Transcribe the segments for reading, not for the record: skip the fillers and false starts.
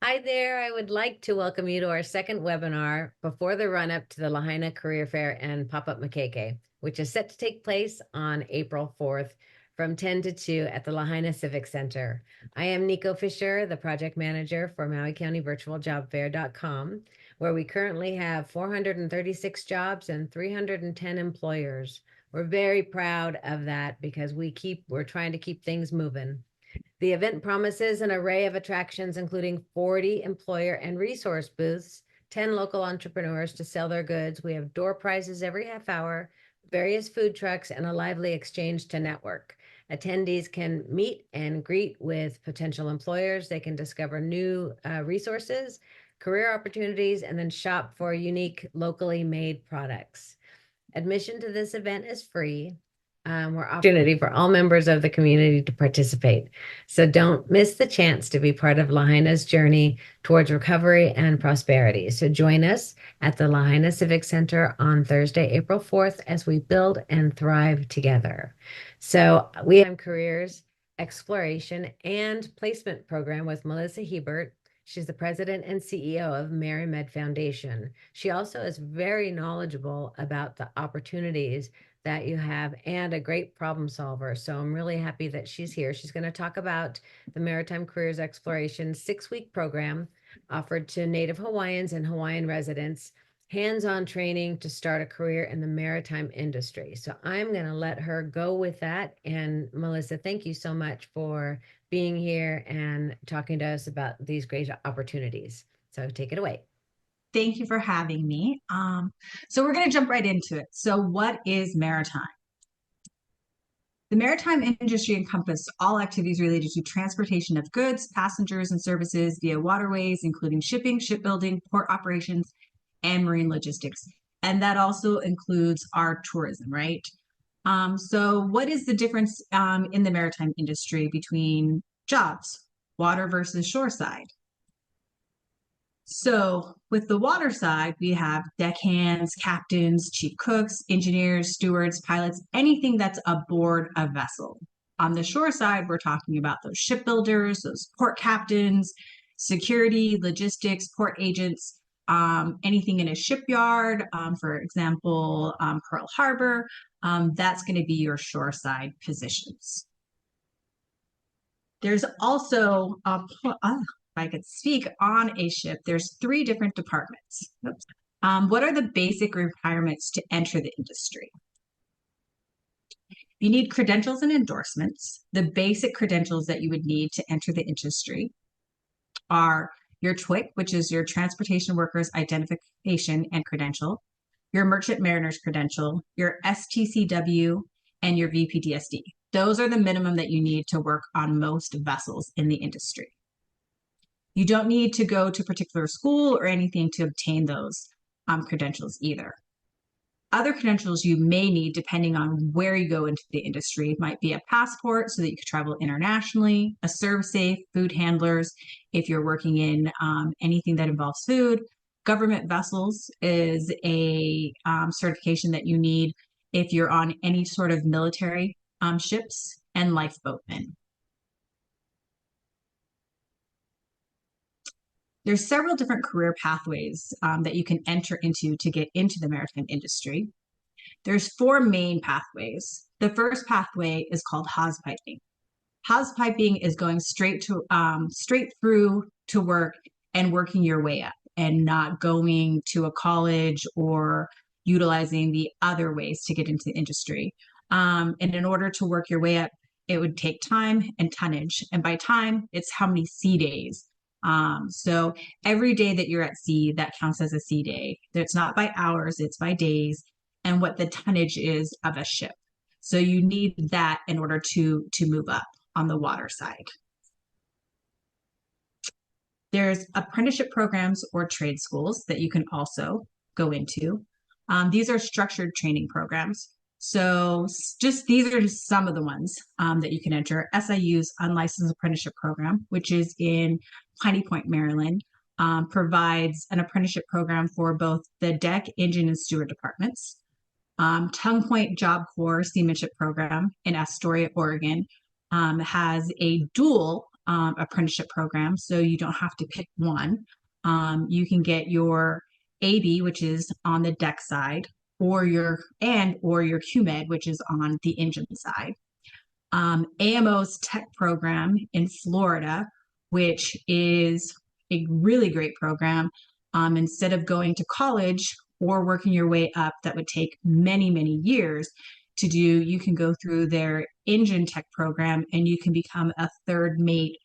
Hi there. I would like to welcome you to our second webinar before the run-up to the Lahaina Career Fair and Pop-Up Makeke, which is set to take place on April 4th from 10 to 2 at the Lahaina Civic Center. I am Nico Fisher, the project manager for Maui County Virtual Job Fair.com, where we currently have 436 jobs and 310 employers. We're very proud of that because we're trying to keep things moving. The event promises an array of attractions, including 40 employer and resource booths, 10 local entrepreneurs to sell their goods. We have door prizes every half hour, various food trucks, and a lively exchange to network. Attendees can meet and greet with potential employers. They can discover new resources, career opportunities, and then shop for unique locally made products. Admission to this event is free. We're opportunity for all members of the community to participate. So don't miss the chance to be part of Lahaina's journey towards recovery and prosperity. So join us at the Lahaina Civic Center on Thursday, April 4th, as we build and thrive together. So we have careers, exploration, and placement program with Melissa Hebert. She's the president and CEO of Marimed Foundation. She also is very knowledgeable about the opportunities that you have and a great problem solver. So I'm really happy that she's here. She's going to talk about the Maritime Careers Exploration 6-week program offered to Native Hawaiians and Hawaiian residents, hands-on training to start a career in the maritime industry. So I'm going to let her go with that. And Melissa, thank you so much for being here and talking to us about these great opportunities. So take it away. Thank you for having me. So we're going to jump right into it. So what is maritime? The maritime industry encompasses all activities related to transportation of goods, passengers, and services via waterways, including shipping, shipbuilding, port operations, and marine logistics. And that also includes our tourism, right? So what is the difference in the maritime industry between jobs, water versus shoreside? So with the water side, we have deckhands, captains, chief cooks, engineers, stewards, pilots, anything that's aboard a vessel. On the shore side, we're talking about those shipbuilders, those port captains, security, logistics, port agents, anything in a shipyard, for example, Pearl Harbor, that's going to be your shoreside positions. There's also if I could speak on a ship, there's 3 different departments. What are the basic requirements to enter the industry? You need credentials and endorsements. The basic credentials that you would need to enter the industry are your TWIC, which is your Transportation Workers Identification and Credential, your Merchant Mariner's Credential, your STCW, and your VPDSD. Those are the minimum that you need to work on most vessels in the industry. You don't need to go to a particular school or anything to obtain those credentials either. Other credentials you may need, depending on where you go into the industry, might be a passport so that you can travel internationally, a ServSafe, food handlers, if you're working in anything that involves food. Government vessels is a certification that you need if you're on any sort of military ships, and lifeboatmen. There's several different career pathways that you can enter into to get into the maritime industry. There's 4 main pathways. The first pathway is called hawse piping. Hawse piping is going straight through to work and working your way up and not going to a college or utilizing the other ways to get into the industry. And in order to work your way up, it would take time and tonnage. And by time, it's how many sea days. So every day that you're at sea, that counts as a sea day. It's not by hours, it's by days, and what the tonnage is of a ship. So you need that in order to move up on the water side. There's apprenticeship programs or trade schools that you can also go into. These are structured training programs. So these are just some of the ones that you can enter. SIU's Unlicensed Apprenticeship Program, which is in Piney Point, Maryland, provides an apprenticeship program for both the deck, engine, and steward departments. Tongue Point Job Corps Seamanship Program in Astoria, Oregon, has a dual apprenticeship program, so you don't have to pick one. You can get your AB, which is on the deck side, or your QMed, which is on the engine side. AMO's tech program in Florida, which is a really great program. Instead of going to college or working your way up, that would take many, many years to do, you can go through their engine tech program and you can become a third mate,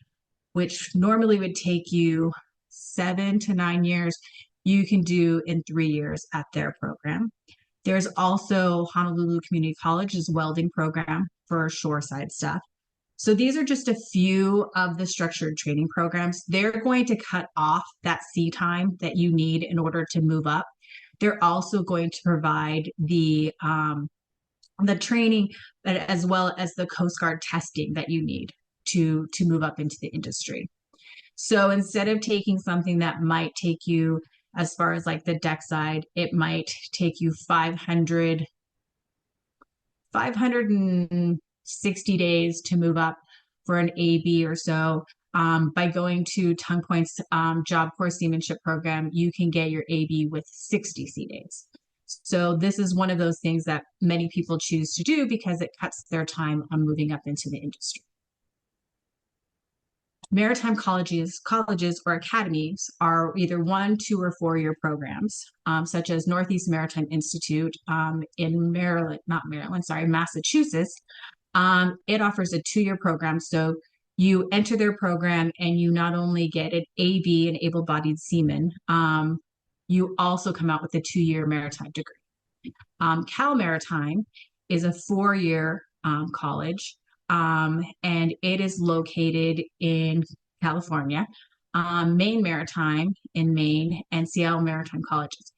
which normally would take you 7 to 9 years. You can do in 3 years at their program. There's also Honolulu Community College's welding program for shoreside stuff. So these are just a few of the structured training programs. They're going to cut off that sea time that you need in order to move up. They're also going to provide the training, but as well as the Coast Guard testing that you need to move up into the industry. So instead of taking something that might take you as far as like the deck side, it might take you 560 days to move up for an AB or so. By going to Tongue Point's Job Corps Seamanship program, you can get your AB with 60 sea days. So this is one of those things that many people choose to do because it cuts their time on moving up into the industry. Maritime colleges or academies are either 1, 2, or 4-year programs, such as Northeast Maritime Institute in Massachusetts. It offers a 2-year program. So you enter their program and you not only get an AB, an able-bodied seaman, you also come out with a 2-year maritime degree. Cal Maritime is a 4-year college. And it is located in California, Maine Maritime in Maine, and Seattle Maritime Colleges.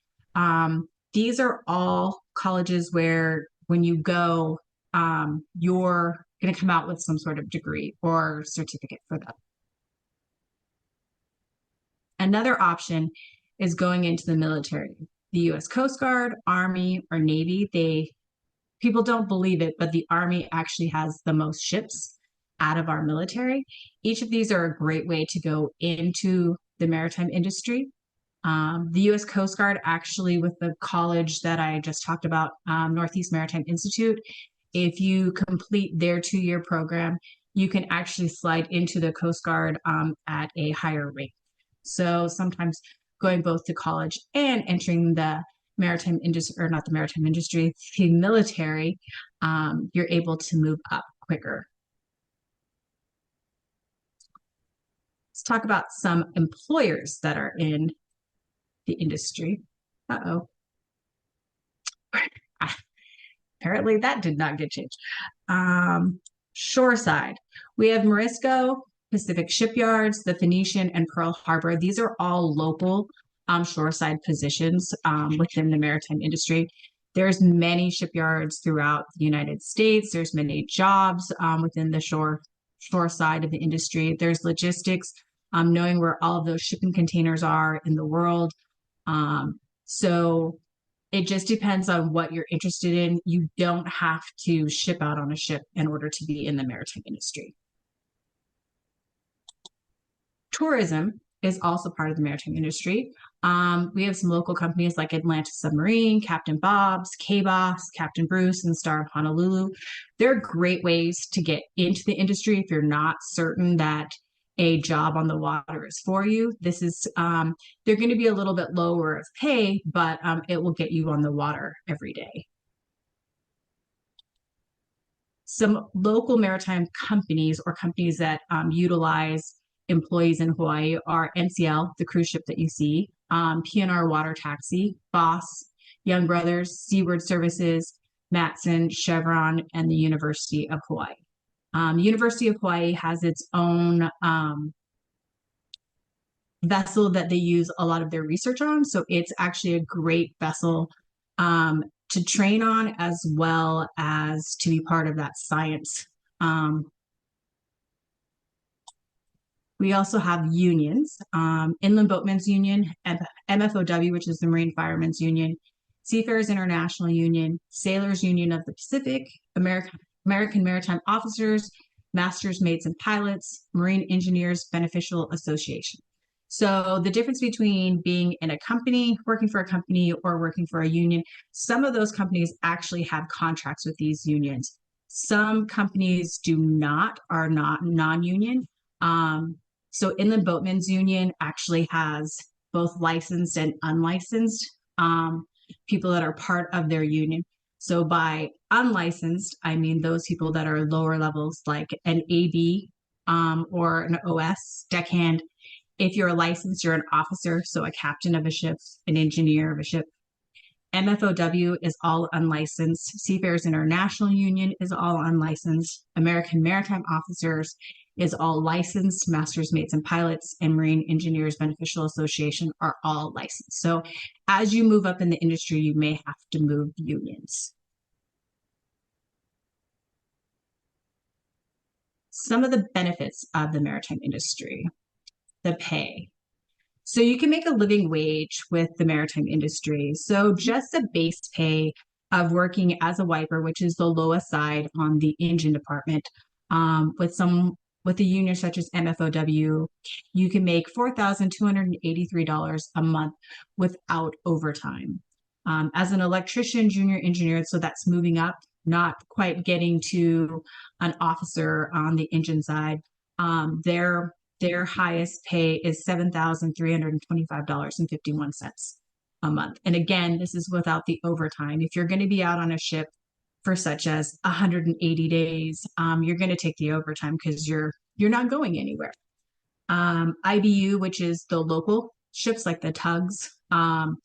These are all colleges where when you go, you're going to come out with some sort of degree or certificate for them. Another option is going into the military, the U.S. Coast Guard, Army, or Navy. People don't believe it, but the Army actually has the most ships out of our military. Each of these are a great way to go into the maritime industry. The U.S. Coast Guard, actually, with the college that I just talked about, Northeast Maritime Institute, if you complete their 2-year program, you can actually slide into the Coast Guard at a higher rate. So sometimes going both to college and entering the maritime industry, or not the maritime industry, the military, you're able to move up quicker. Let's talk about some employers that are in the industry. Apparently that did not get changed. Shoreside. We have Morisco, Pacific Shipyards, the Phoenician, and Pearl Harbor. These are all local shoreside positions within the maritime industry. There's many shipyards throughout the United States. There's many jobs within the shore side of the industry. There's logistics, knowing where all of those shipping containers are in the world. So it just depends on what you're interested in. You don't have to ship out on a ship in order to be in the maritime industry. Tourism is also part of the maritime industry. We have some local companies like Atlantis Submarine, Captain Bob's, K-Boss, Captain Bruce, and Star of Honolulu. They're great ways to get into the industry if you're not certain that a job on the water is for you. This is, they're going to be a little bit lower of pay, but it will get you on the water every day. Some local maritime companies or companies that utilize employees in Hawaii are NCL, the cruise ship that you see, P&R Water Taxi, Boss, Young Brothers, Steward Services, Matson, Chevron, and the University of Hawaii. University of Hawaii has its own vessel that they use a lot of their research on. So it's actually a great vessel to train on, as well as to be part of that science. We also have unions, Inland Boatmen's Union, MFOW, which is the Marine Firemen's Union, Seafarers International Union, Sailors Union of the Pacific, American Maritime Officers, Masters, Mates, and Pilots, Marine Engineers Beneficial Association. So the difference between being in a company, working for a company, or working for a union, some of those companies actually have contracts with these unions. Some companies do not, are not non-union. So Inland Boatmen's Union actually has both licensed and unlicensed people that are part of their union. So by unlicensed, I mean those people that are lower levels, like an AB or an OS, deckhand. If you're a licensed, you're an officer, so a captain of a ship, an engineer of a ship. MFOW is all unlicensed. Seafarers International Union is all unlicensed. American Maritime Officers is all licensed. Masters, Mates, and Pilots and Marine Engineers Beneficial Association are all licensed. So as you move up in the industry, you may have to move unions. Some of the benefits of the maritime industry. The pay. So you can make a living wage with the maritime industry. So just a base pay of working as a wiper, which is the lowest side on the engine department, with a union such as MFOW, you can make $4,283 a month without overtime. As an electrician, junior engineer, so that's moving up, not quite getting to an officer on the engine side. Their highest pay is $7,325.51 a month. And again, this is without the overtime. If you're going to be out on a ship for such as 180 days, you're going to take the overtime because you're not going anywhere. IBU, which is the local ships like the tugs, and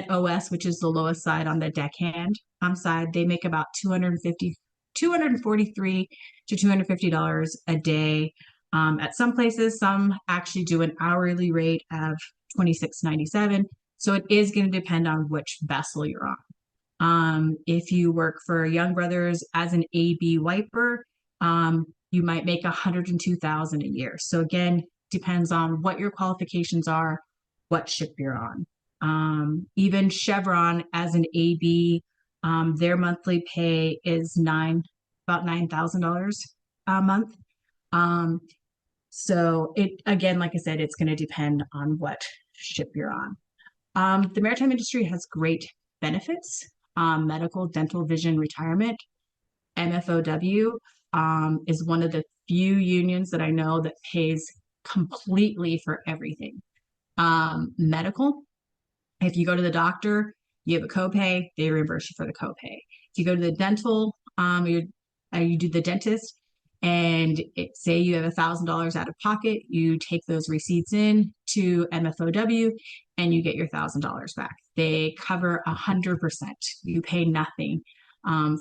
OS, which is the lowest side on the deckhand side, they make about $243 to $250 a day. At some places, some actually do an hourly rate of $26.97. So it is going to depend on which vessel you're on. If you work for Young Brothers as an AB wiper, you might make $102,000 a year. So again, depends on what your qualifications are, what ship you're on. Even Chevron as an AB, their monthly pay is about $9,000 a month. So it, again, like I said, it's going to depend on what ship you're on. The maritime industry has great benefits, medical, dental, vision, retirement. MFOW is one of the few unions that I know that pays completely for everything. Medical, if you go to the doctor, you have a copay, they reimburse you for the copay. If you go to the dental, you do the dentist, and say you have $1,000 out of pocket, you take those receipts in to MFOW and you get your $1,000 back. They cover 100%. You pay nothing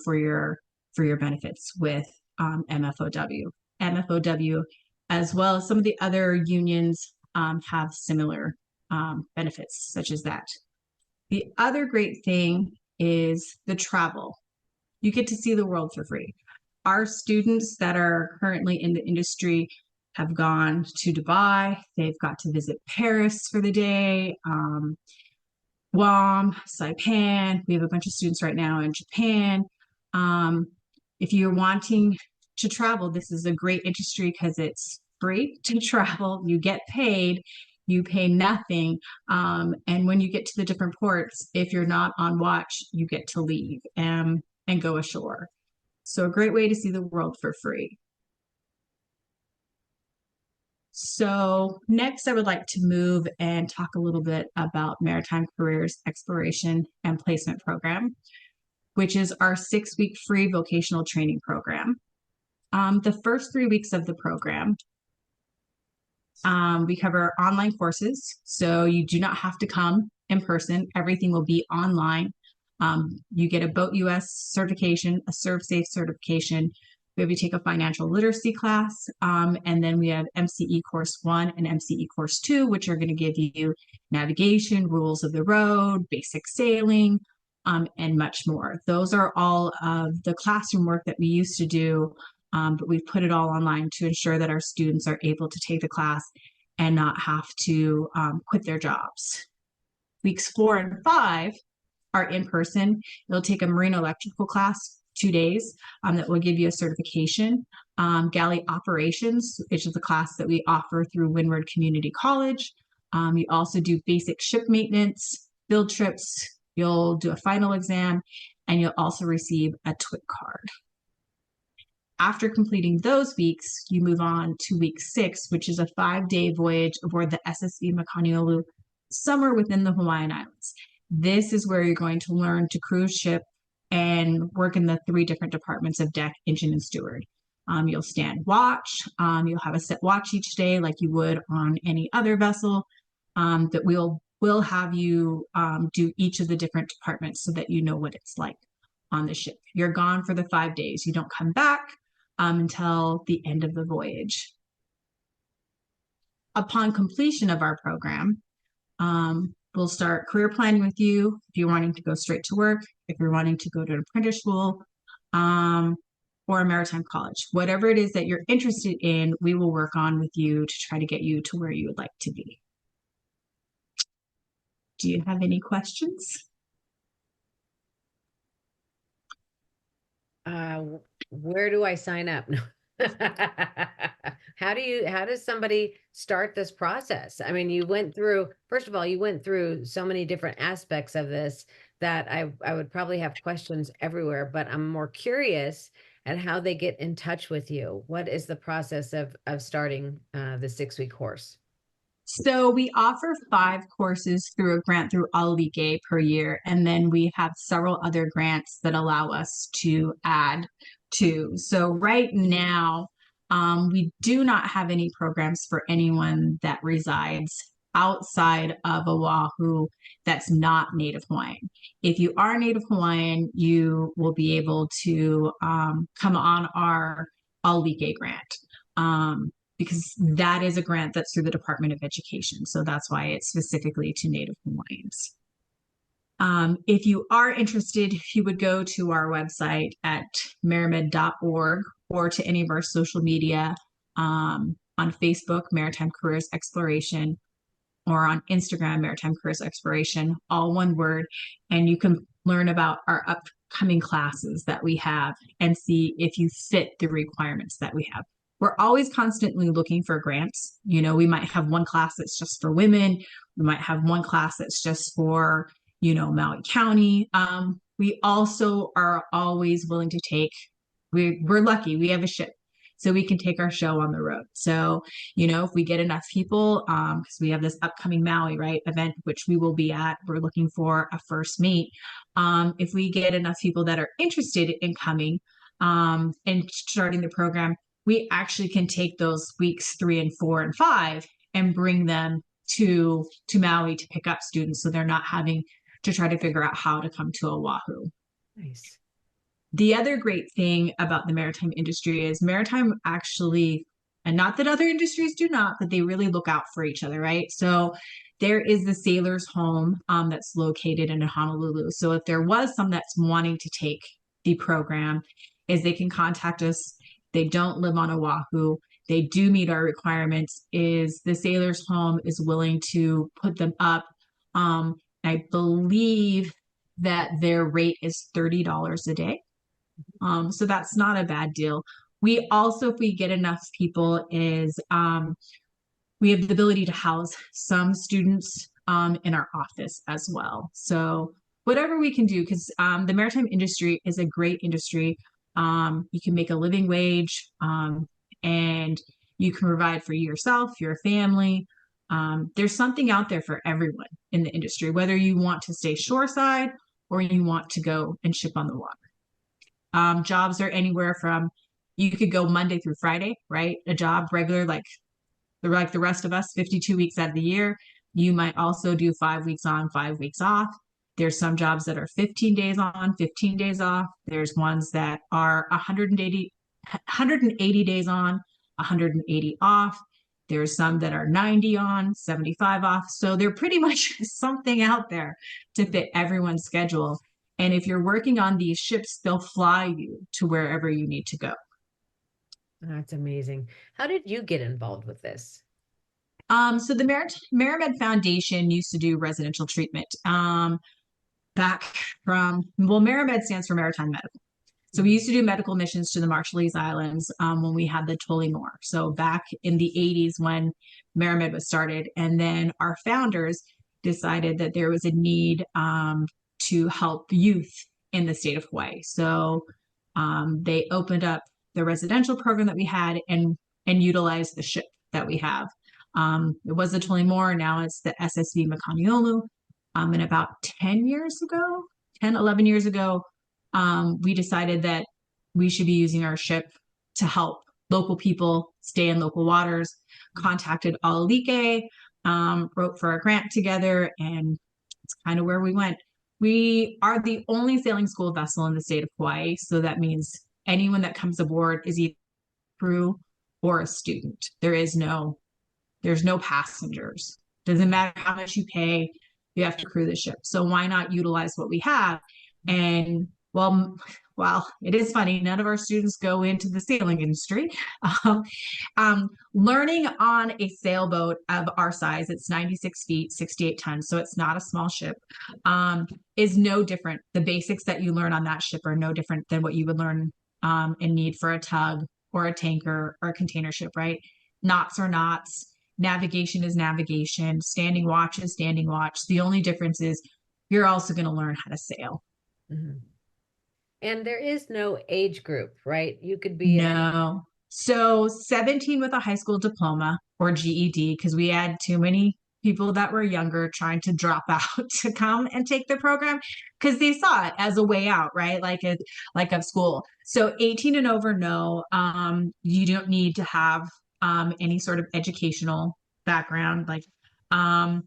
for your benefits with MFOW. MFOW, as well as some of the other unions, have similar benefits such as that. The other great thing is the travel. You get to see the world for free. Our students that are currently in the industry have gone to Dubai. They've got to visit Paris for the day, Guam, Saipan. We have a bunch of students right now in Japan. If you're wanting to travel, this is a great industry because it's free to travel. You get paid, you pay nothing. And when you get to the different ports, if you're not on watch, you get to leave and go ashore. So a great way to see the world for free. So next I would like to move and talk a little bit about Maritime Careers Exploration and Placement Program, which is our 6-week free vocational training program. The first 3 weeks of the program, we cover online courses. So you do not have to come in person. Everything will be online. You get a Boat US certification, a ServSafe certification. We have you take a financial literacy class, and then we have MCE Course 1 and MCE Course 2, which are going to give you navigation, rules of the road, basic sailing, and much more. Those are all of the classroom work that we used to do, but we've put it all online to ensure that our students are able to take the class and not have to quit their jobs. Weeks 4 and 5 are in person. You'll take a marine electrical class 2 days that will give you a certification. Galley operations, which is a class that we offer through Windward Community College. You also do basic ship maintenance, field trips. You'll do a final exam, and you'll also receive a TWIC card. After completing those weeks, you move on to week 6, which is a 5-day voyage aboard the SSV Makaniolu, somewhere within the Hawaiian Islands. This is where you're going to learn to cruise ship and work in the 3 different departments of deck, engine, and steward. You'll stand watch. You'll have a set watch each day like you would on any other vessel. That we'll have you do each of the different departments so that you know what it's like on the ship. You're gone for the 5 days. You don't come back until the end of the voyage. Upon completion of our program, we'll start career planning with you if you're wanting to go straight to work, if you're wanting to go to an apprentice school, or a maritime college. Whatever it is that you're interested in, we will work on with you to try to get you to where you would like to be. Do you have any questions? Where do I sign up? How does somebody start this process? I mean, first of all, you went through so many different aspects of this that I would probably have questions everywhere, but I'm more curious at how they get in touch with you. What is the process of starting the 6-week course? So we offer 5 courses through a grant through Alike per year, and then we have several other grants that allow us to add to. So right now, we do not have any programs for anyone that resides outside of Oahu that's not Native Hawaiian. If you are Native Hawaiian, you will be able to come on our Alike grant. Because that is a grant that's through the Department of Education. So that's why it's specifically to Native Hawaiians. If you are interested, you would go to our website at marimed.org or to any of our social media on Facebook, Maritime Careers Exploration, or on Instagram, Maritime Careers Exploration, all one word. And you can learn about our upcoming classes that we have and see if you fit the requirements that we have. We're always constantly looking for grants. You know, we might have one class that's just for women. We might have one class that's just for, Maui County. We also are always willing to take, we're lucky, we have a ship, so we can take our show on the road. So, if we get enough people, because we have this upcoming Maui, right, event, which we will be at, we're looking for a first mate. If we get enough people that are interested in coming and starting the program, we actually can take those weeks 3 and 4 and 5 and bring them to Maui to pick up students, so they're not having to try to figure out how to come to Oahu. Nice. The other great thing about the maritime industry is maritime actually, and not that other industries do not, but they really look out for each other, right? So there is the sailor's home that's located in Honolulu. So if there was some that's wanting to take the program, is they can contact us. They don't live on Oahu. They do meet our requirements. Is the sailor's home is willing to put them up. I believe that their rate is $30 a day. So that's not a bad deal. We also, if we get enough people, is we have the ability to house some students in our office as well. So whatever we can do, because the maritime industry is a great industry. You can make a living wage, and you can provide for yourself, your family. There's something out there for everyone in the industry, whether you want to stay shoreside or you want to go and ship on the water. Jobs are anywhere from, you could go Monday through Friday, right? A job regular, like the rest of us, 52 weeks out of the year. You might also do 5 weeks on, 5 weeks off. There's some jobs that are 15 days on, 15 days off. There's ones that are 180 days on, 180 off. There's some that are 90 on, 75 off. So there pretty much is something out there to fit everyone's schedule. And if you're working on these ships, they'll fly you to wherever you need to go. That's amazing. How did you get involved with this? So the Marimed Foundation used to do residential treatment back from, Marimed stands for Maritime Medical. So we used to do medical missions to the Marshallese Islands when we had the Tullamore. So back in the 80s when Marimed was started. And then our founders decided that there was a need to help youth in the state of Hawaii. So they opened up the residential program that we had and utilized the ship that we have. It was the Tullamore, now it's the SSV Makaniolu. And about 10 years ago, 10, 11 years ago, we decided that we should be using our ship to help local people stay in local waters, contacted Alike, wrote for a grant together, and it's kind of where we went. We are the only sailing school vessel in the state of Hawaii, so that means anyone that comes aboard is either a crew or a student. There's no passengers. Doesn't matter how much you pay, you have to crew the ship. So why not utilize what we have? And well, it is funny. None of our students go into the sailing industry. Learning on a sailboat of our size, it's 96 feet, 68 tons, so it's not a small ship, is no different. The basics that you learn on that ship are no different than what you would learn and need for a tug or a tanker or a container ship, right? Knots are knots. Navigation is navigation. Standing watch is standing watch. The only difference is you're also going to learn how to sail. Mm-hmm. And there is no age group, right? You could be no. So 17 with a high school diploma or GED, because we had too many people that were younger trying to drop out to come and take the program because they saw it as a way out, right? Like of school. So 18 and over, no. You don't need to have any sort of educational background. And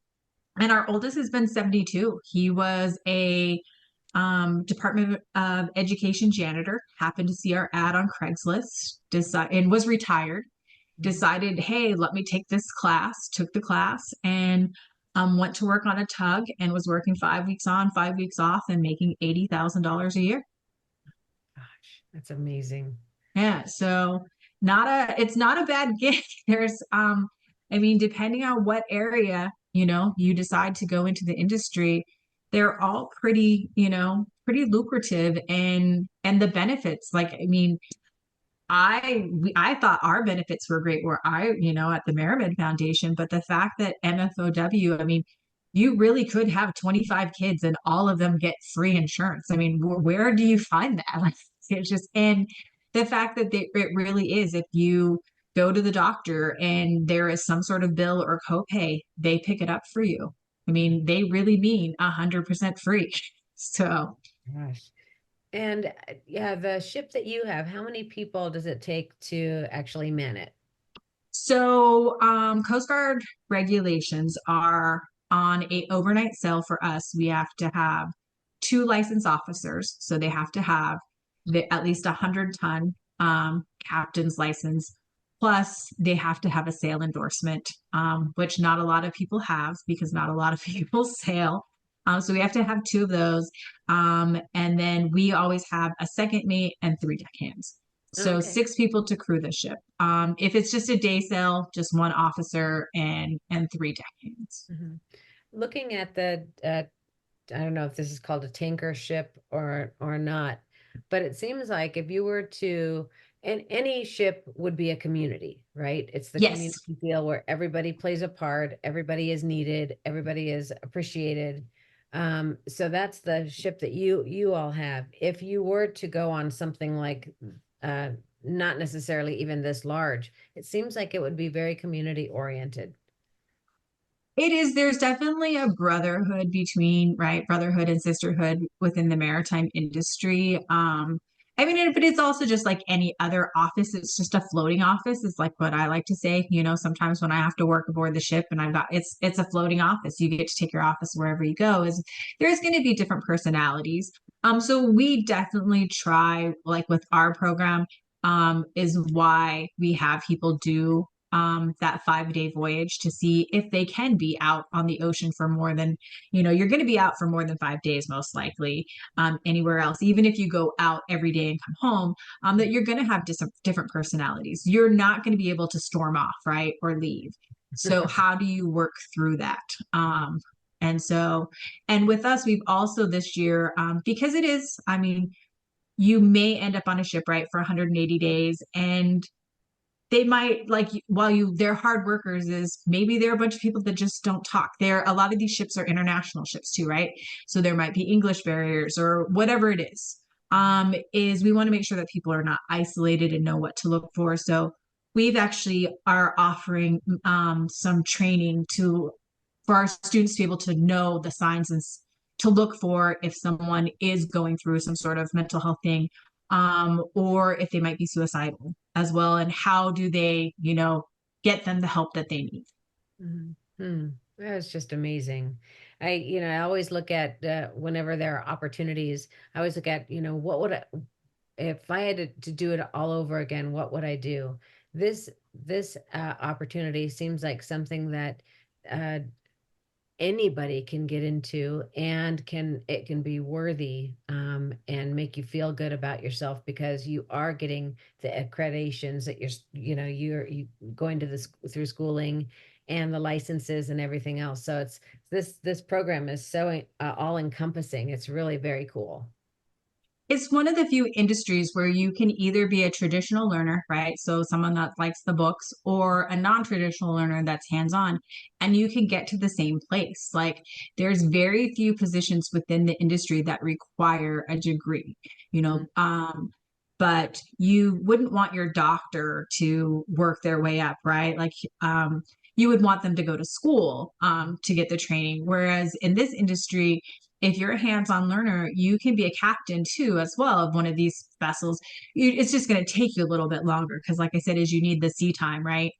our oldest has been 72. He was a Department of Education janitor, happened to see our ad on Craigslist, and was retired, decided, hey, let me take this class, took the class, and went to work on a tug and was working 5 weeks on, 5 weeks off and making $80,000 a year. Gosh, that's amazing. Yeah. So it's not a bad gig. There's, depending on what area, you decide to go into the industry, they're all pretty lucrative and the benefits. I thought our benefits were great at the Marimed Foundation, but the fact that MFOW, you really could have 25 kids and all of them get free insurance. Where do you find that? It's just, and the fact that it really is, if you go to the doctor and there is some sort of bill or copay, they pick it up for you. They really mean 100% free. So, gosh. And yeah, the ship that you have, how many people does it take to actually man it? So, Coast Guard regulations are on a overnight sail for us. We have to have 2 licensed officers. So they have to have at least 100-ton captain's license. Plus, they have to have a sail endorsement, which not a lot of people have because not a lot of people sail. So we have to have 2 of those. And then we always have a second mate and 3 deckhands. So Okay. 6 people to crew the ship. If it's just a day sail, just 1 officer and 3 deckhands. Mm-hmm. Looking at the, I don't know if this is called a tanker ship or not, but it seems like if you were to, and any ship would be a community, right? It's the community feel where everybody plays a part, everybody is needed, everybody is appreciated. So that's the ship that you all have. If you were to go on something like not necessarily even this large, it seems like it would be very community oriented. It is. There's definitely a brotherhood brotherhood and sisterhood within the maritime industry. But it's also just like any other office. It's just a floating office. It's like what I like to say. Sometimes when I have to work aboard the ship and it's a floating office. You get to take your office wherever you go. There's going to be different personalities. So we definitely try, like with our program, is why we have people do that 5-day voyage to see if they can be out on the ocean for more than, you're going to be out for more than 5 days, most likely, anywhere else. Even if you go out every day and come home, that you're going to have different personalities. You're not going to be able to storm off, right? Or leave. So how do you work through that? And with us, we've also this year, because it is, you may end up on a shipwright for 180 days, and they might like while they're hard workers, is maybe there are a bunch of people that just don't talk. There, a lot of these ships are international ships too, right? So there might be English barriers or whatever it is we want to make sure that people are not isolated and know what to look for. So we've actually are offering some training for our students to be able to know the signs and to look for if someone is going through some sort of mental health thing, or if they might be suicidal as well, and how do they, get them the help that they need. Mm-hmm. That's just amazing. I always look at whenever there are opportunities, I always look at, what would if I had to do it all over again, what would I do? This opportunity seems like something that uh, anybody can get into, and it can be worthy, and make you feel good about yourself because you are getting the accreditations that you're going to this through schooling and the licenses and everything else. So this program is so all encompassing. It's really very cool. It's one of the few industries where you can either be a traditional learner, right? So someone that likes the books, or a non-traditional learner that's hands-on, and you can get to the same place. Like there's very few positions within the industry that require a degree, Mm. but you wouldn't want your doctor to work their way up, right? Like you would want them to go to school to get the training. Whereas in this industry, if you're a hands-on learner, you can be a captain too, as well, of one of these vessels. It's just going to take you a little bit longer because, like I said, is you need the sea time, right?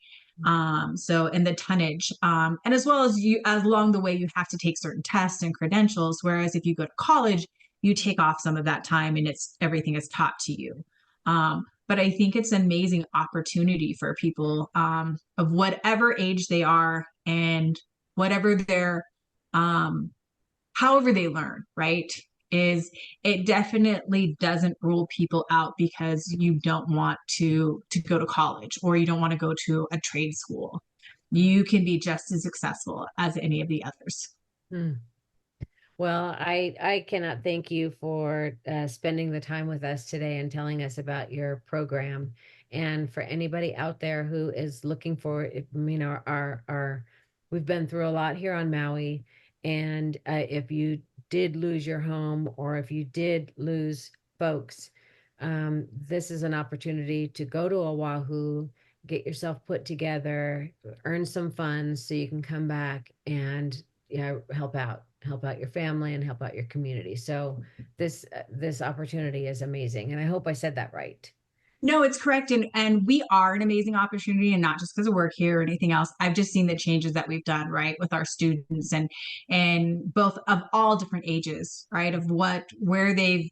So and the tonnage, and as well as along the way, you have to take certain tests and credentials. Whereas if you go to college, you take off some of that time and everything is taught to you. But I think it's an amazing opportunity for people of whatever age they are and whatever their however they learn, right? Is it definitely doesn't rule people out because you don't want to go to college or you don't want to go to a trade school. You can be just as successful as any of the others. Hmm. Well, I cannot thank you for spending the time with us today and telling us about your program. And for anybody out there who is looking for, our we've been through a lot here on Maui, and if you did lose your home or if you did lose folks, this is an opportunity to go to Oahu, get yourself put together, earn some funds so you can come back and help out your family and help out your community. So this opportunity is amazing, and I hope I said that right. No, it's correct. And we are an amazing opportunity, and not just because of work here or anything else. I've just seen the changes that we've done, right, with our students, and both of all different ages, right, of where they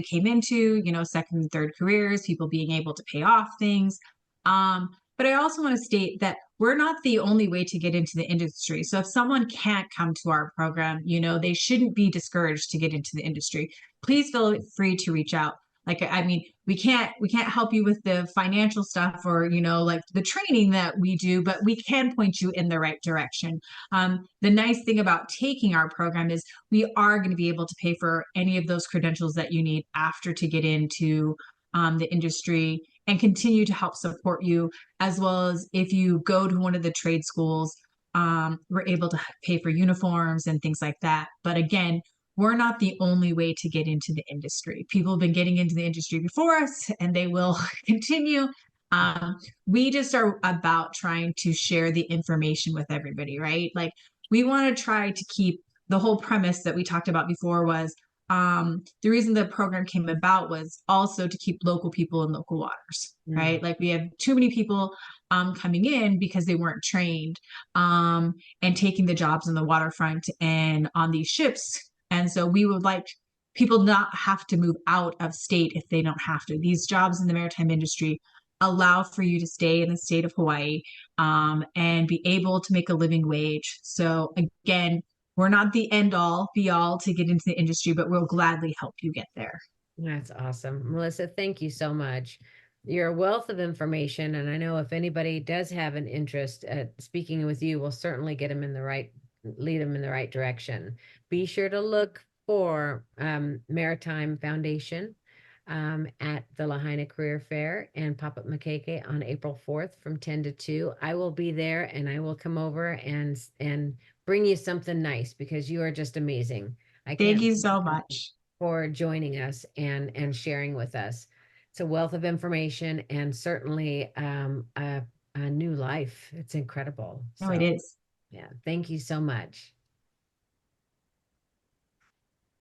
came into, second and third careers, people being able to pay off things. But I also want to state that we're not the only way to get into the industry. So if someone can't come to our program, they shouldn't be discouraged to get into the industry. Please feel free to reach out. Like, I mean, we can't help you with the financial stuff or, like the training that we do, but we can point you in the right direction. The nice thing about taking our program is we are going to be able to pay for any of those credentials that you need after to get into the industry, and continue to help support you, as well as if you go to one of the trade schools, we're able to pay for uniforms and things like that. But again, we're not the only way to get into the industry. People have been getting into the industry before us, and they will continue. We just are about trying to share the information with everybody, right? Like we want to try to keep the whole premise that we talked about before was the reason the program came about was also to keep local people in local waters, Mm. right? Like we have too many people coming in because they weren't trained, and taking the jobs in the waterfront and on these ships. And so we would like people not have to move out of state if they don't have to. These jobs in the maritime industry allow for you to stay in the state of Hawaii, and be able to make a living wage. So again, we're not the end all be all to get into the industry, but we'll gladly help you get there. That's awesome. Melissa, thank you so much. You're a wealth of information, and I know if anybody does have an interest at speaking with you, we'll certainly lead them in the right direction. Be sure to look for Maritime Foundation. at the Lahaina Career Fair and Pop Up Makeke on April 4th from 10 to 2. I will be there and I will come over and bring you something nice because you are just amazing. I Thank can't you thank so you much. for joining us and sharing with us. It's a wealth of information and certainly a new life. It's incredible. No, it So, is. yeah, thank you so much.